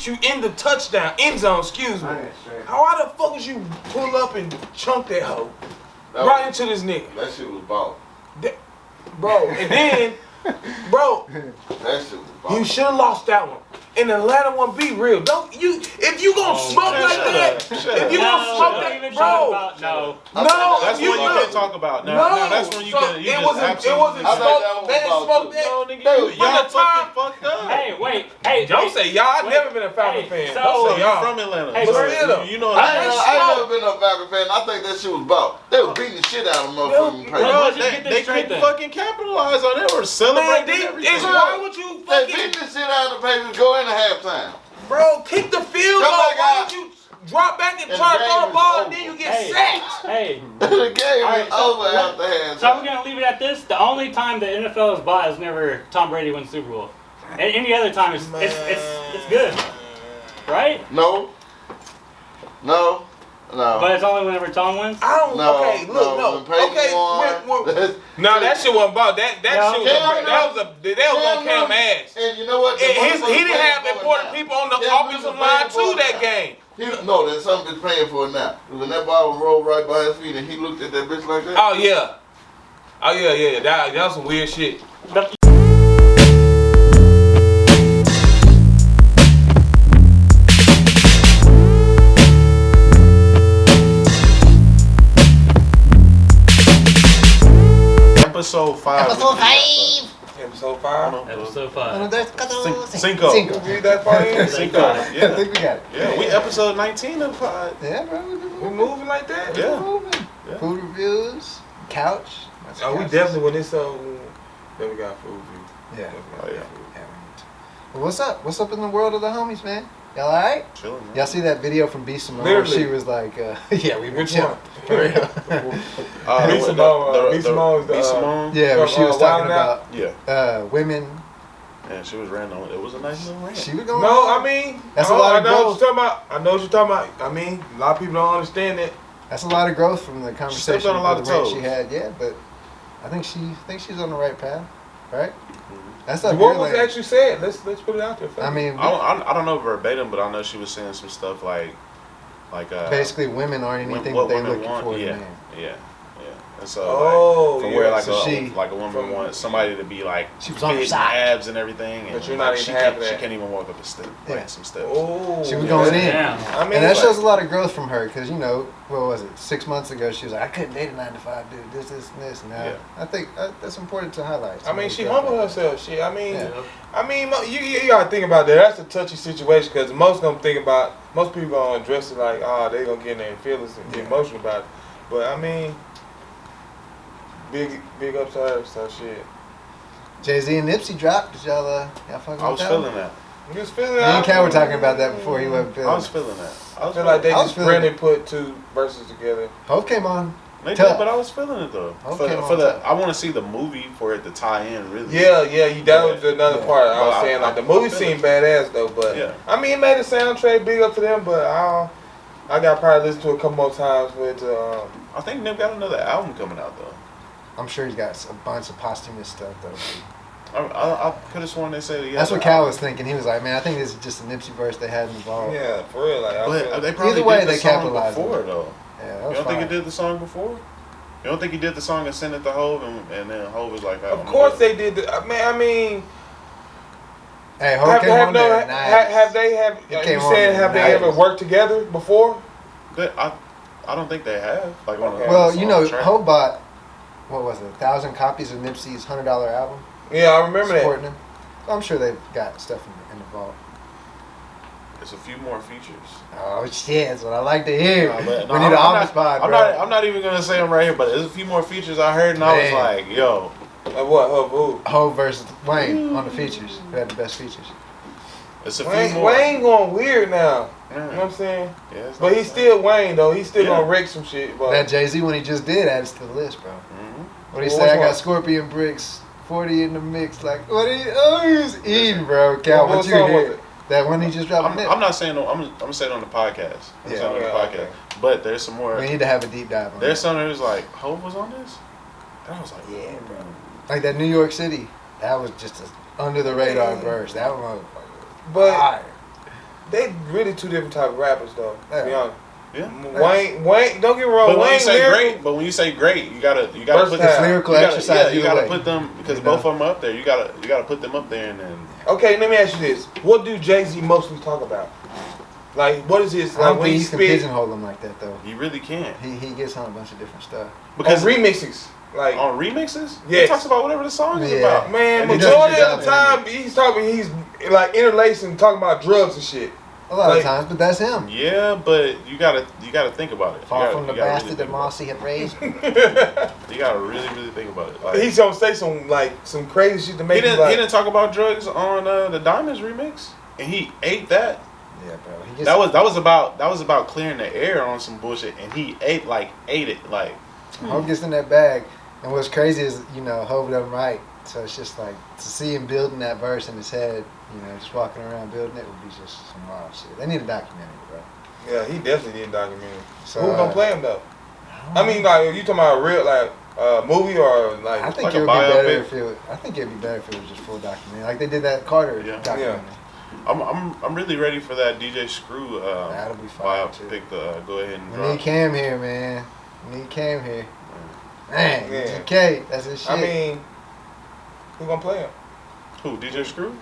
hit you in the touchdown, end zone, excuse me. How the fuck was you pull up and chunk that hoe right into this nigga? That shit was ball. Bro, and then, bro, that shit was ball. You should have lost that one. And the latter one, be real. Don't you? If you gonna smoke like that, if you gonna smoke that, bro. No, that's one you can't talk about. No, that's one you can. It wasn't smoke. They didn't smoke that. Y'all fucking fucked up. Hey, wait. Hey, don't say y'all. I've never been a Falcon fan. Don't say y'all. From Atlanta. Hey, but you know. I ain't never been a Falcon fan. I think that shit was ball. They was beating the shit out of motherfucking bro, they couldn't fucking capitalize on it. They were celebrating everything. Why would you fucking beat the shit out of the Patriots? Go in halftime. Bro, kick the field goal. Why would you drop back and try to throw the ball and then you get sacked? Hey. The game is over after halftime. So we're going to leave it at this. The only time the NFL is bought is whenever Tom Brady wins the Super Bowl. And any other time, it's good. Right? No. But it's only whenever Tom wins? I don't okay, look. No, that shit wasn't about that shit was on Cam ass. And you know what? He didn't have important people on the offensive line to that game. There's something he's paying for it now. When that ball rolled right by his feet and he looked at that bitch like that. Oh yeah. That was some weird shit. Episode 5. Episode 5. Episode 5. Cinco. You read that part in? Cinco. Yeah. I think we got it. Yeah, we episode 19 of the pod. Yeah, bro. We moving like that? Yeah. Yeah. Food reviews, couch. We definitely when it's so. Then we got food review. Yeah. Oh yeah. Well, what's up? What's up in the world of the homies, man? Y'all alright? Chilling, man. Y'all see that video from B. Simone? Literally. She was like, yeah, we were Which chilling. one? B. Simone. Yeah, where she was talking about women. Yeah, she was ranting on it. It was a nice little rant. She was going I mean, that's a lot of growth. I know what you're talking about. I mean, a lot of people don't understand that. That's a lot of growth from the conversation. She stepped on a lot of toes. She had, yeah, but I think she's on the right path, right? That's what was actually said? Let's put it out there. I mean, I don't know verbatim, but I know she was saying some stuff like basically women aren't anything that they're looking for in a man. Yeah. And so from where a woman from, wants somebody to be like she was on her fit side, abs and everything, and but you're not even having that. She can't even walk up a step, some steps. Oh, she was going in. I mean, and that shows a lot of growth from her because what was it? 6 months ago, she was like, I couldn't date a 9-to-5 dude. This, and this. Now I think that's important to highlight. I mean, she humbled herself. You gotta think about that. That's a touchy situation because most people gonna address it like, they gonna get in their feelings and get emotional about it. But I mean, big ups to her, so shit. Jay-Z and Nipsey dropped. Did y'all fucking with that? I was feeling that. You was feeling that? Me and Cal were talking about that before he wasn't feeling I was feeling that. I feel like they just really put two verses together. Hope came on. They did, but I was feeling it though. I want to see the movie for it to tie in really. Yeah, that was another part. I was saying like the movie seemed badass though, but I mean it made a soundtrack big up to them, but I got probably listen to it a couple more times with. I think Nip got another album coming out though. I'm sure he's got a bunch of posthumous stuff though. I could have sworn they said that's what Cal was thinking. He was like, man, I think this is just a Nipsey verse they had involved. Yeah, for real. But they probably did the song before though. Yeah, you don't think he did the song before? You don't think he did the song and sent it to Hov and then Hov was like, of course they did. I mean. Hey, Hov came on there. Have they ever worked together before? I don't think they have. Like Hov bought, what was it, 1,000 copies of Nipsey's $100 album. Yeah, I remember supporting him. So I'm sure they've got stuff in the vault. There's a few more features. Oh shit, that's what I like to hear. We need an office pod, bro. I'm not even gonna say them right here, but there's a few more features I heard, and I was like, yo. What? Who? Hov versus Wayne on the features. Who had the best features? It's a few more. Wayne going weird now. You know what I'm saying? Yeah, but he's still Wayne though. He's still gonna wreck some shit. But that Jay-Z when he just did adds to the list, bro. Mm-hmm. What he say? I got Scorpion bricks, 40 in the mix. Like what? He was eating, bro. Cal, what you hear? That one he just dropped. I'm not saying. I'm saying on the podcast. Okay. But there's some more. We need to have a deep dive on there's some that was like, Hov was on this? And I was like, yeah, bro. Like that New York City. That was just a under the radar verse. That one was fire. they really two different type of rappers though. To be honest. Yeah. Wayne, don't get me wrong. But when Wayne you say lyrical, great, you gotta put Versatile. the lyrical exercise. you gotta put them because both of them are up there. You gotta put them up there and then. Okay, let me ask you this: what do Jay-Z mostly talk about? Like, what is his I like don't when think he you can spit pigeonhole him like that though. You really can't. He gets on a bunch of different stuff. Because on remixes? Like on remixes, yes. he talks about whatever the song is Yeah. about. Man, And he majority does of the time he's like interlacing, talking about drugs and shit. A lot Like- of times, but that's him. Yeah, but you gotta think about it. Far from the bastard really that Mossy had raised. You gotta really think about it. Like, He's gonna say some crazy shit to make he you like. didn't talk about drugs on the Diamonds remix, and he ate that. Yeah, bro. He just, That was about clearing the air on some bullshit, and he ate it like. Hov gets in that bag, and what's crazy is Hov doesn't write, so it's just like to see him building that verse in his head, just walking around building it would be just some wild shit. They need a documentary, bro. Yeah, he definitely did a documentary. So, Who gonna play him though? I mean, like, you talking about a real movie or like? I think like it a would be better biopic? if it. I think it'd be better if it was just full documentary, like they did that Carter Yeah. documentary. I'm really ready for that DJ Screw That'll be fire too. biopic to go ahead and We drop. need Cam here, man. We need Cam here. Man, Yeah. GK, that's his shit. I mean, who gonna play him? Who, DJ Screw?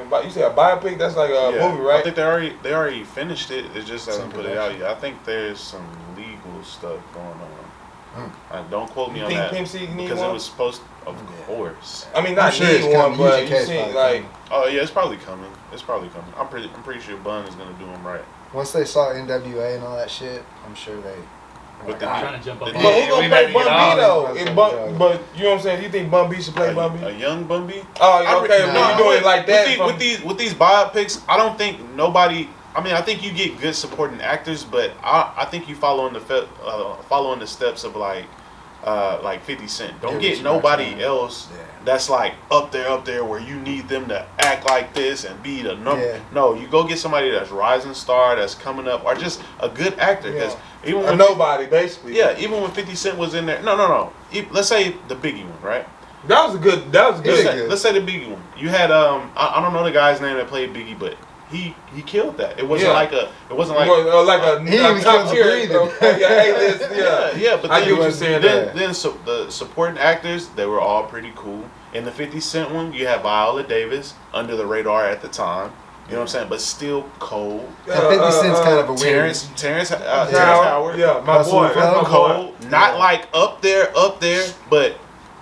But you said a biopic? That's like a movie, right? I think they already finished it. It's just haven't put it out yet. I think there's some legal stuff going on. Don't quote me You on think that Pimp C need because one? it was supposed. Of course. I mean, I'm not sure it's need one, coming. but UGK you is see, probably like, coming. Oh yeah, it's probably coming. I'm pretty sure Bun is gonna do him right. Once they saw NWA and all that shit, I'm sure they. But like, the- I'm trying to jump up. But but who gonna we play better Bun get B all though? these If motherfuckers. But you know what I'm saying? You think Bun B should play Bun B? A young Bun B? Oh, okay. Nah. When you doing it like that, With these biopics, I don't think nobody. I mean, I think you get good supporting actors, but I think you following the steps of like 50 Cent. Don't Yeah, get what you nobody mentioned. else Yeah. that's like up there where you need them to act like this and be the number. Yeah. No, you go get somebody that's rising star, that's coming up, or just a good actor. Because even when nobody basically. yeah, even when 50 Cent was in there, no. Let's say the Biggie one, right? That was a good. Let's say the Biggie one. You had I don't know the guy's name that played Biggie, but he killed that. It wasn't like He a even top killed tier. breathing. Yeah, A-list. Yeah. yeah. But I then, get what you're saying. then the supporting actors, they were all pretty cool. In the 50 Cent one, you had Viola Davis, under the radar at the time. You know what I'm saying? But still cold. And 50 Cent's kind of a weird. Terrence Howard. Yeah, my Hustle boy. and That's Flow. my boy. Cold. Not like up there, but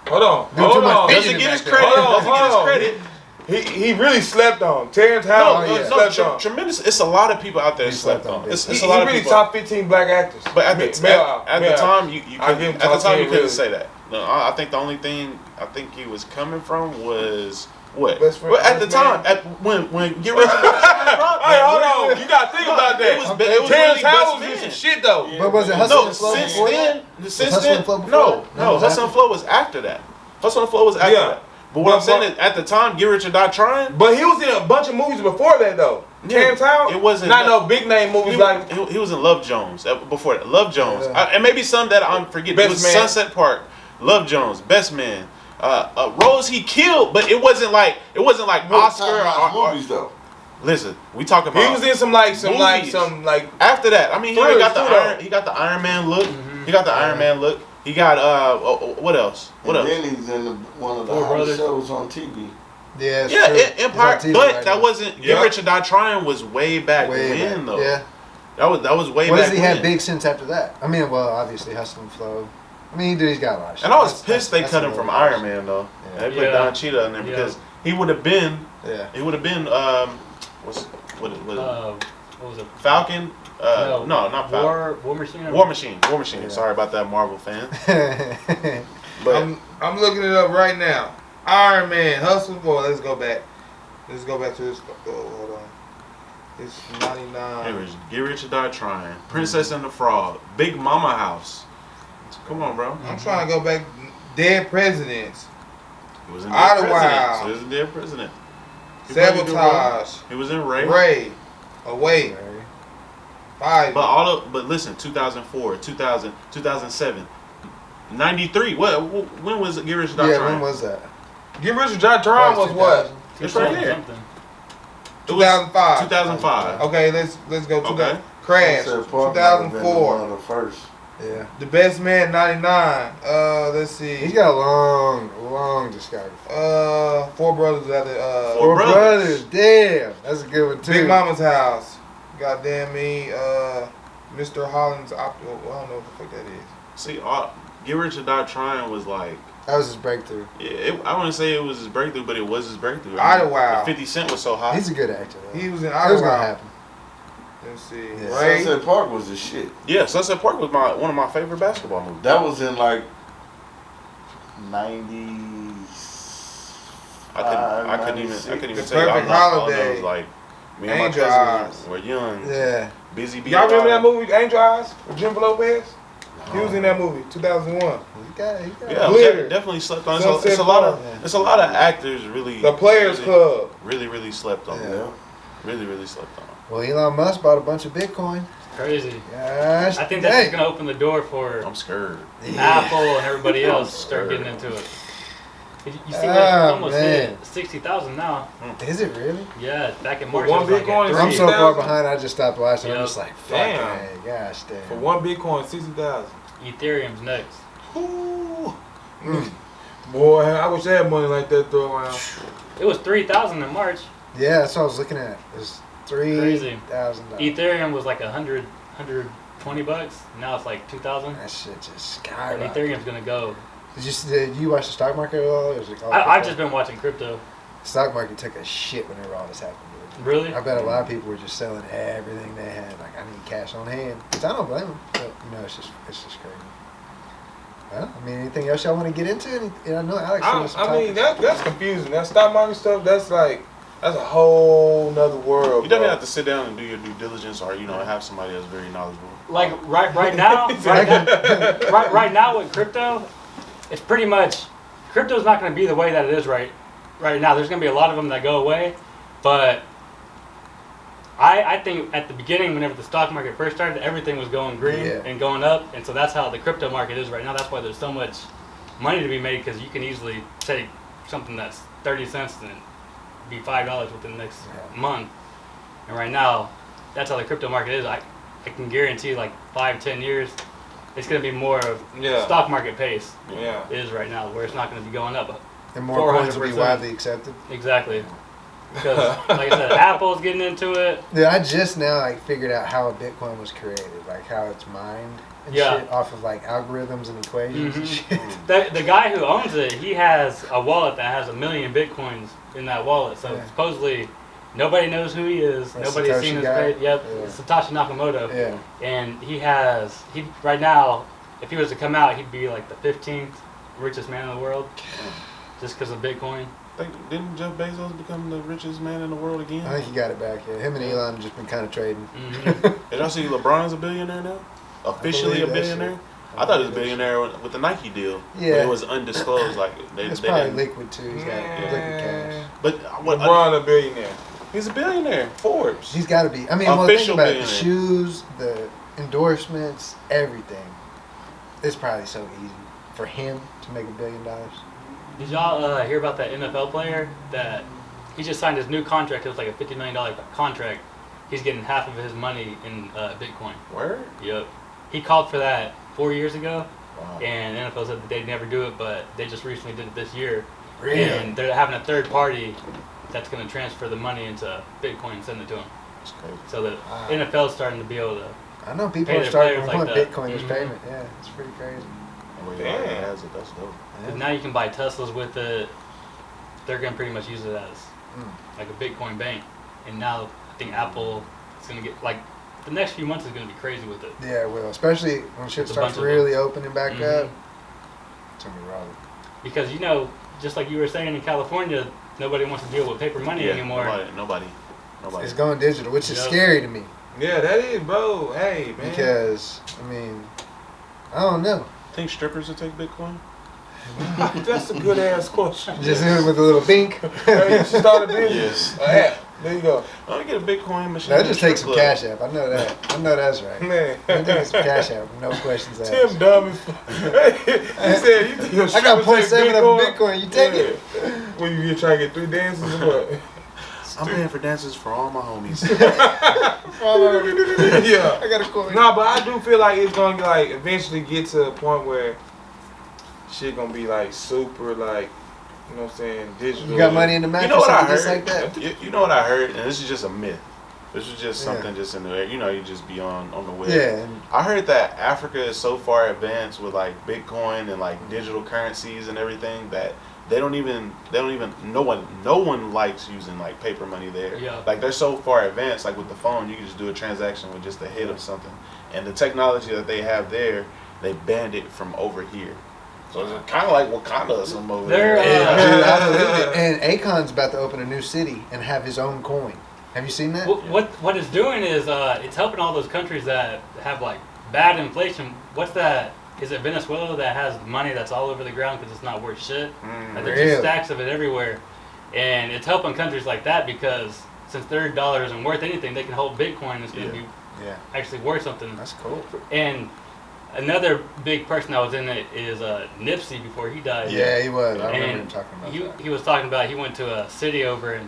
Hold on. Doing too much doesn't fidgeting get his back there. credit. Hold on, Doesn't get his hold on. credit. He really slept on. Terrence Howard slept on. Tremendous. It's a lot of people out there He slept slept on. on. It's He a lot of really people. top 15 black actors. But at the time, you I give him couldn't, top 10 couldn't really. say that. No, I think the only thing I think he was coming from was what? Best friend, Well, at the best time, man. when Get Rich or Die Trying, Hey, hold on. You gotta think about that. It was Terrence really Howard best was man. some shit though. But was it Hustle No, and Flow since before then, that? since Hustle then, and Flow before no, that? No, it was Hustle and Flow was after that. Hustle and Flow was after Yeah. that. But what I'm saying is, at the time, Get Rich or Die Trying, But he was in a bunch of movies before that though. Yeah, Terrence Howard. it wasn't not that- no big name movies like. he was in Love Jones before that. Love Jones, Yeah. and maybe some that I'm forgetting. Best It was Man. Sunset Park, Love Jones, Best Man, Rose he killed, but it wasn't like Oscar or movies though. Listen, we talk about. He was in some like Movies. after that. I mean, he Thrillers got the too, though. Iron. He got the Iron Man look. He got the Iron Man look. He got what else? What And else? then he's in one of the Four hottest Brothers. shows on TV. Yeah, it's Yeah, true. It's Empire. on TV But right that now. wasn't. Yeah. Get Rich or Die Trying was way back Way when back. though. Yeah. That was way What back has he when. had big since after that? I mean, well, obviously Hustle and Flow. I mean, he's got a lot of shit. And I was That's- pissed they that's cut him another from question. Iron Man though. Yeah. They put Yeah. Don Cheadle in there Yeah. because he would have been. Yeah. He would have been. What What was it? Falcon? No, not Falcon. War Machine. War Machine. War Machine. Yeah. Sorry about that, Marvel fan. But I'm looking it up right now. Iron Man, Hustle. Boy, let's go back. Let's go back to this. Oh, hold on. It's 99. anyways, Get Rich or Die Trying, Princess and the Frog, Big Mama House. Come on, bro. I'm trying to go back. Dead Presidents. He was in Idlewild. Dead President. He was in Dead President. He played a good role. Sabotage. He was in Ray. Ray. Away. Five. But listen, 2004, 2000, 2007, 93. When was Get Rich or Die Yeah, Trying? when was that? Get Rich or Die Trying was what? It's right here. Something. 2005. 2005. Okay, let's go to Okay. Crash. Sunset Park might have been 2004. one of the first. Yeah. The Best Man 99. Let's see. He's got a long discography. Four Brothers at the Four Brothers. Damn. That's a good one too. Big Mama's House. Goddamn me. Mr. Holland's I don't know what the fuck that is. See, Get Rich or Die Trying was like. That was his breakthrough. Yeah, I wouldn't say it was his breakthrough, but it was his breakthrough. Idlewild. 50 Cent was so hot. He's a good actor though. He was in It was gonna Idlewild. happen. Let's see. Yeah. Ray. Sunset Park was the shit. Yeah, Sunset Park was one of my favorite basketball movies. That was in like 90s. I couldn't even The tell you. Perfect All I Holiday. was like, me and my Angel cousins Eyes. were young, Yeah. busy being Y'all remember that alive. movie Angel Eyes with Jennifer Lopez? He was in that movie 2001. He got Yeah, Glitter. definitely slept on. Sunset It's a lot Park. of a lot of actors really. The Players Club. Really slept on. Yeah. Really slept on. Well, Elon Musk bought a bunch of Bitcoin. Crazy. Gosh, I think that's just going to open the door for I'm scared. Apple and everybody I'm else to start scared. getting into it. You see, what it's almost man. hit 60,000 now. Is it really? Yeah, back in For March. one it was Bitcoin like is at I'm 3. so far 60,000? behind. I just stopped watching. I'm Yep. just like, fuck, Damn. man, gosh, damn. For one Bitcoin, 60,000. Ethereum's next. Ooh. Boy, I wish I had money like that throw around. It was 3,000 in March. Yeah, that's what I was looking at. It was Crazy. $3,000. Ethereum was like $120. Now it's like 2,000. That shit just And skyrocketed. Ethereum's gonna go. Did you watch the stock market at all? Or was it all I've crypto? just been watching crypto. The stock market took a shit whenever all this happened. Dude. Really? I bet a lot of people were just selling everything they had. Like, I need cash on hand. Which I don't blame them. But, it's just crazy. Well, I mean, anything else y'all want to get into? I know Alex. I mean, that's confusing. That stock market stuff, that's a whole nother world. You definitely bro. have to sit down and do your due diligence, or have somebody that's very knowledgeable. Like right now, right now with crypto, it's pretty much crypto's not going to be the way that it is right now. There's going to be a lot of them that go away, but I think at the beginning, whenever the stock market first started, everything was going green and going up, and so that's how the crypto market is right now. That's why there's so much money to be made, because you can easily take something that's 30 cents and be $5 within the next month. And right now, that's how the crypto market is. I can guarantee like 5-10 years, it's going to be more of stock market pace. Yeah. It is right now, where it's not going to be going up. And more coins will be 400%. widely accepted. Exactly. Because, like I said, Apple's getting into it. Yeah, I just now figured out how a Bitcoin was created, like how it's mined and shit off of like algorithms and equations and shit. The guy who owns it, he has a wallet that has 1 million Bitcoins in that wallet. So supposedly nobody knows who he is. That's Nobody's Satoshi seen his guy? face. Yep, Yeah. it's Satoshi Nakamoto. Yeah. And he right now, if he was to come out, he'd be like the 15th richest man in the world, just because of Bitcoin. Didn't Jeff Bezos become the richest man in the world again? I think he got it back. Yeah, him and Elon have just been kind of trading. Did y'all see LeBron's a billionaire now? Officially a believe that billionaire? shit. I thought he was a billionaire with the Nike deal. Yeah. But it was undisclosed. Like It's they probably didn't. liquid too. He's got liquid cash. But LeBron a billionaire. he's a billionaire. Forbes. He's got to be. I mean, well, think Official about it. The billionaire. shoes, the endorsements, everything. It's probably so easy for him to make $1 billion. Did y'all hear about that NFL player that he just signed his new contract? It was like a $50 million contract. He's getting half of his money in Bitcoin. Word? Yep. He called for that 4 years ago, Wow. and NFL said that they'd never do it, but they just recently did it this year. Really? And they're having a third party that's going to transfer the money into Bitcoin and send it to him. That's crazy. So the Wow. NFL's starting to be able to. I know people Pay are their starting to players want like that. Bitcoin as Mhm. payment. Yeah, it's pretty crazy. Where he Damn. already has it. That's dope. Cause now you can buy Teslas with it. They're going to pretty much use it as like a Bitcoin bank. And now I think Apple is going to get, like, the next few months is going to be crazy with it. Yeah, it will. Especially when shit It's a starts bunch of really opening back Mhm. up. It's going to be rolling. Because, just like you were saying in California, nobody wants to deal with paper money anymore. Nobody. It's going digital, which is Yep. scary to me. Yeah, that is, bro. Hey, man. Because, I mean, I don't know. Think strippers will take Bitcoin? That's a good ass question. Just hit it with a little bink. Hey, you should start a business. Yes. There you go. Let me get a Bitcoin machine. That just in a takes some strip cash app. I know that. I know that's right. Man. I think it's some cash app. No questions asked. Tim dumb as fuck. He said, you think your I got stripper take 0.7 of a Bitcoin. You take it? When you try to get 3 dances or what? I'm paying for dances for all my homies. Yeah. I got a coin. No, but I do feel like it's gonna like eventually get to a point where shit gonna be like super like, you know what I'm saying, digital. You got money in the mattress? You know what I just heard? like that? You know what I heard? And this is just a myth. This is just something just in the air. You know, you just be on the web. Yeah. I heard that Africa is so far advanced with like Bitcoin and like digital currencies and everything that they don't even no one likes using like paper money there. Yeah. Like they're so far advanced, like with the phone you can just do a transaction with just a hit of something. And the technology that they have there, they banned it from over here. So it's kind of like Wakanda or something over there. Dude, I believe it. And Akon's about to open a new city and have his own coin. Have you seen that? What it's doing is it's helping all those countries that have like bad inflation. What's that? Is it Venezuela that has money that's all over the ground because it's not worth shit? Like there's just stacks of it everywhere, and it's helping countries like that because since their dollar isn't worth anything, they can hold Bitcoin. It's going to be actually worth something. That's cool. And another big person that was in it is Nipsey before he died. Yeah, he was. I remember And him talking about that. he was talking about he went to a city over in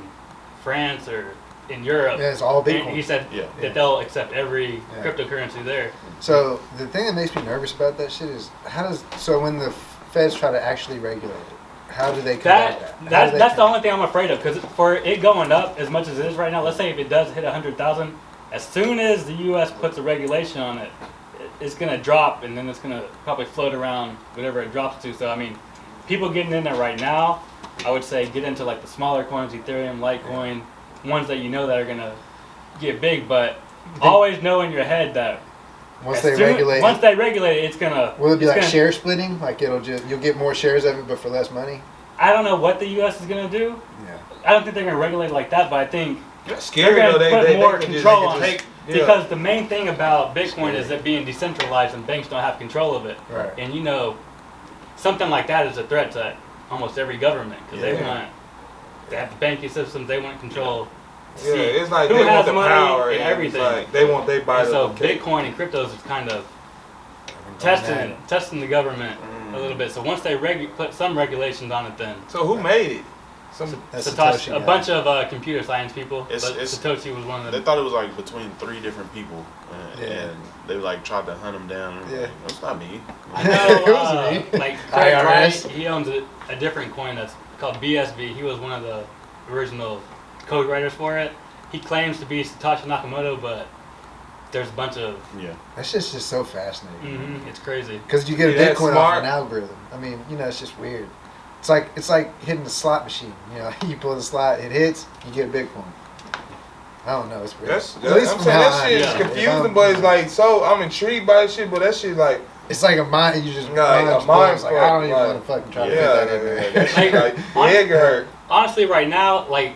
France or in Europe. Yeah, it's all Bitcoin. And he said that they'll accept every cryptocurrency there. So the thing that makes me nervous about that shit is so when the feds try to actually regulate it, how do they combat that? That's the only thing I'm afraid of because for it going up as much as it is right now, let's say if it does hit 100,000, as soon as the U.S. puts a regulation on it, it's going to drop and then it's going to probably float around whatever it drops to. So I mean, people getting in there right now, I would say get into like the smaller coins, Ethereum, Litecoin, ones that you know that are going to get big, but always know in your head that once they regulate it, it's going to... Will it be like share splitting? Like you'll get more shares of it but for less money? I don't know what the U.S. is going to do. Yeah. I don't think they're going to regulate it like that, but I think that's scary, they're going to put more they control on just it. Because the main thing about Bitcoin is it being decentralized and banks don't have control of it. Right. And you know, something like that is a threat to almost every government because they have the banking systems, they want control. Yeah, it's like who they has want the money power and everything. Like they want they buy so the Bitcoin and cryptos is kind of testing the government a little bit. So once they put some regulations on it, then. So who made it? Satoshi, a bunch of computer science people. Satoshi was one of them. They thought it was like between 3 different people, and they like tried to hunt him down. Yeah, like, that's not me. I know, it was me. like Craig Wright, he owns a different coin that's called BSV. He was one of the original code writers for it. He claims to be Satoshi Nakamoto, but there's a bunch of That's just so fascinating. Mm-hmm, it's crazy because you get a Bitcoin off an algorithm. I mean, it's just weird. It's like hitting the slot machine. You pull the slot, it hits, you get a Bitcoin. I don't know, it's weird. At least I'm saying that shit is confusing, but it's like I'm intrigued by that shit, but that shit like it's like a mind. You just a mind. Like I don't even want to fucking try to fit that in there. That shit like head hurt. Honestly, right now, like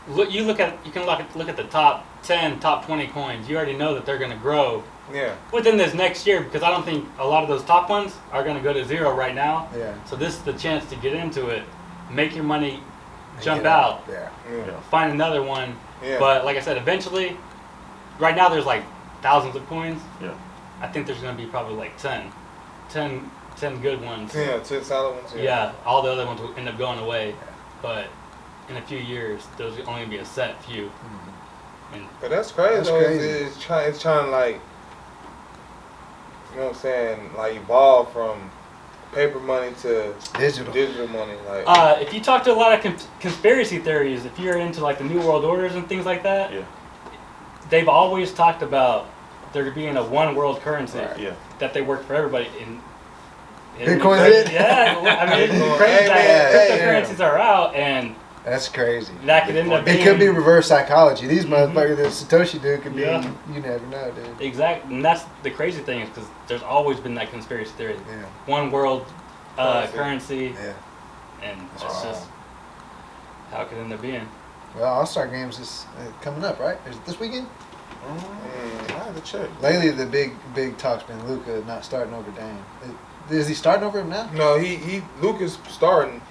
you can look at the top 10, top 20 coins. You already know that they're gonna grow. Yeah. Within this next year, because I don't think a lot of those top ones are going to go to zero right now. Yeah. So this is the chance to get into it, make your money jump out, find another one. Yeah. But like I said, eventually, right now there's like thousands of coins. Yeah. I think there's going to be probably like 10 good ones. Yeah, 10 solid ones. Yeah. All the other ones will end up going away. But in a few years, there's only going to be a set few. Mm-hmm. But that's crazy. That's though. crazy. It's trying to like. You know what I'm saying? Like evolve from paper money to digital money. Like, if you talk to a lot of conspiracy theories, if you're into like the New World Orders and things like that, they've always talked about there being a one world currency that they work for everybody. Bitcoin's it? Yeah, I mean, it's crazy that cryptocurrencies are out and. That's crazy. That could end up being... It could be reverse psychology. These motherfuckers, the Satoshi dude could be... You never know, dude. Exactly. And that's the crazy thing is because there's always been that conspiracy theory. Yeah. One world currency. Yeah. And it's just... How could it end up being? Well, All-Star Games is coming up, right? Is it this weekend? I have to check. Lately, the big talk's been Luka not starting over Dame. Is he starting over him now? No, Luka's starting.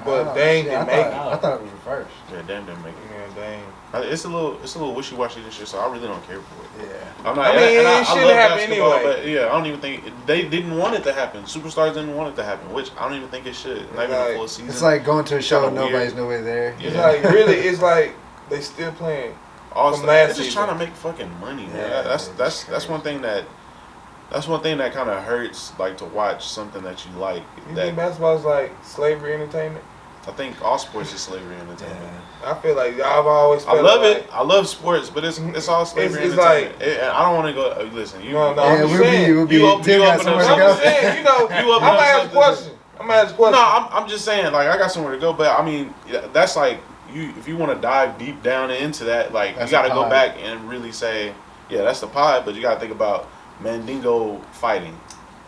But Dame didn't make it. I thought it was reversed. Yeah, Dame didn't make it. Yeah, Dame. It's a little wishy-washy this year, so I really don't care for it. Yeah. I'm not, I mean, it shouldn't love happen basketball, anyway. But yeah, I don't even think they didn't want it to happen. Superstars didn't want it to happen, which I don't even think it should. Not even a full season. It's like going to a show and Kinda nobody's weird. nowhere there. It's like really, it's like they still playing. Also, last they're just season. trying to make fucking money, man. Yeah, That's crazy. one thing that kind of hurts, like to watch something that you like. You That think basketball is like slavery entertainment? I think all sports is slavery entertainment. I feel like I've always I felt love like, it. I love sports, but it's all slavery It's entertainment. I don't want to go. Listen, you. No, Yeah, I'm just saying. we'll be. You open- Tim you got open up somewhere to I'm go. just saying, you know, You I'm open up gonna ask a something- question. I'm gonna ask a question. No, I'm just saying. Like I got somewhere to go, but I mean, that's like you. If you want to dive deep down into that, like That's you got to the go pod. back and really say, yeah, that's the pod. But you got to think about Mandingo fighting.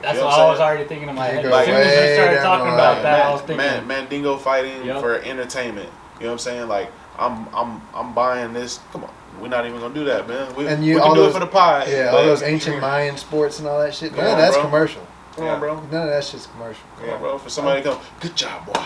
That's You know what what I I'm was saying? already thinking in my You head. go As soon as way you started down talking the about line. that, I was thinking. Mandingo fighting Yep. for entertainment. You know what I'm saying? Like I'm buying this. Come on, we're not even gonna do that, man. We And can all do those, it for the pie. Yeah, but all those ancient Mayan sports and all that shit. None Come of on, that's bro. commercial. Come on, bro. None of that shit's commercial. Come on, bro. For somebody to come, good job, boy.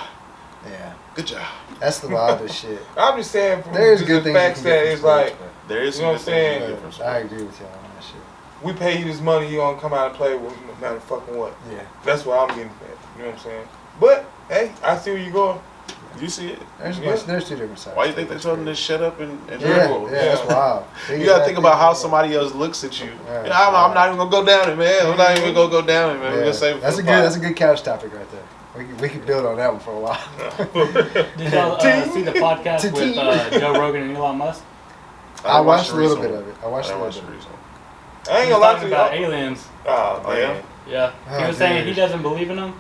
Yeah, Good job. that's the wildest shit. I'm just saying from There's just good the things you facts can that get from it's sports, like There is You know some what I'm good things you saying? can get from but I sports. agree with y'all on that shit. we pay you this money, you gonna come out and play with no matter fucking what. Yeah, That's what I'm getting at. You know what I'm saying? But hey, I see where you're going. You see it? there's two different sides. Why you think they told him to shut up and Yeah, dribble? yeah, that's wild. You gotta think about how somebody else looks at you. Yeah, Yeah, I'm not even gonna go down it, man. I'm not even gonna go down it, man. We're gonna save it That's for a the good. pod. That's a good couch topic right there. We could build on that one for a while. Did y'all see the podcast with Joe Rogan and Elon Musk? I watched a little recent bit one. of it. I watched I a watched little the bit. recent one. I ain't He was gonna lie talking to about you. aliens. Oh, Oh, yeah? man. Yeah, he Oh, was saying he dude. doesn't believe in them.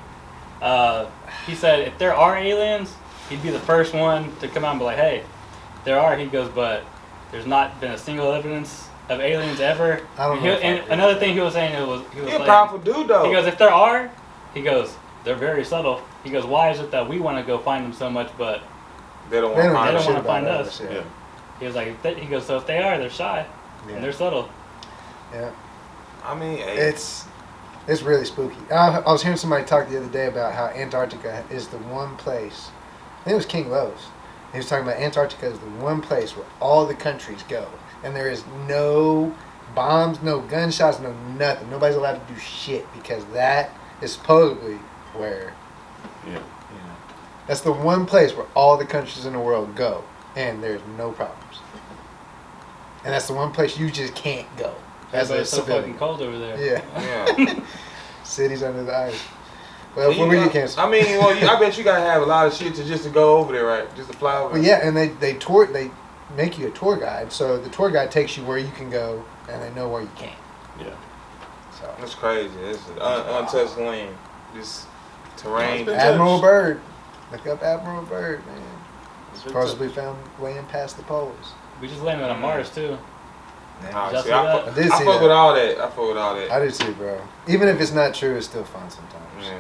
He said if there are aliens, he'd be the first one to come out and be like, "Hey, there are." He goes, but there's not been a single evidence of aliens ever. I don't know if I And agree another with thing he was saying he was He a saying, powerful dude though. he goes, if there are, he goes, they're very subtle. He goes, why is it that we want to go find them so much, but they don't They want don't to They give don't a shit wanna about find us. us. Yeah. he was like, he goes, so if they are, they're shy and they're subtle. Yeah. I mean, hey, It's really spooky. I was hearing somebody talk the other day about how Antarctica is the one place. I think it was King Lowe's. He was talking about Antarctica is the one place where all the countries go, and there is no bombs, no gunshots, no nothing. Nobody's allowed to do shit because that is supposedly where. Yeah. You know, that's the one place where all the countries in the world go, and there's no problems. And that's the one place you just can't go as a It's so civilian. fucking cold over there. Yeah. yeah. Cities under the ice. Well, You when we got- get canceled. I mean, well, I bet you gotta have a lot of shit just to go over there, right? Just to fly over. Well, yeah, and they make you a tour guide, so the tour guide takes you where you can go, and they know where you can't. Yeah. So That's crazy. It's an untouched land. This terrain. been Admiral Byrd, look up Admiral Byrd, man. It's been Supposedly found laying past the poles. We just landed on Mars too. Nah, Did y'all see, see I that? fuck I did see with that. all that. I fuck with all that. I do too, bro. Even if it's not true, it's still fun sometimes. Yeah.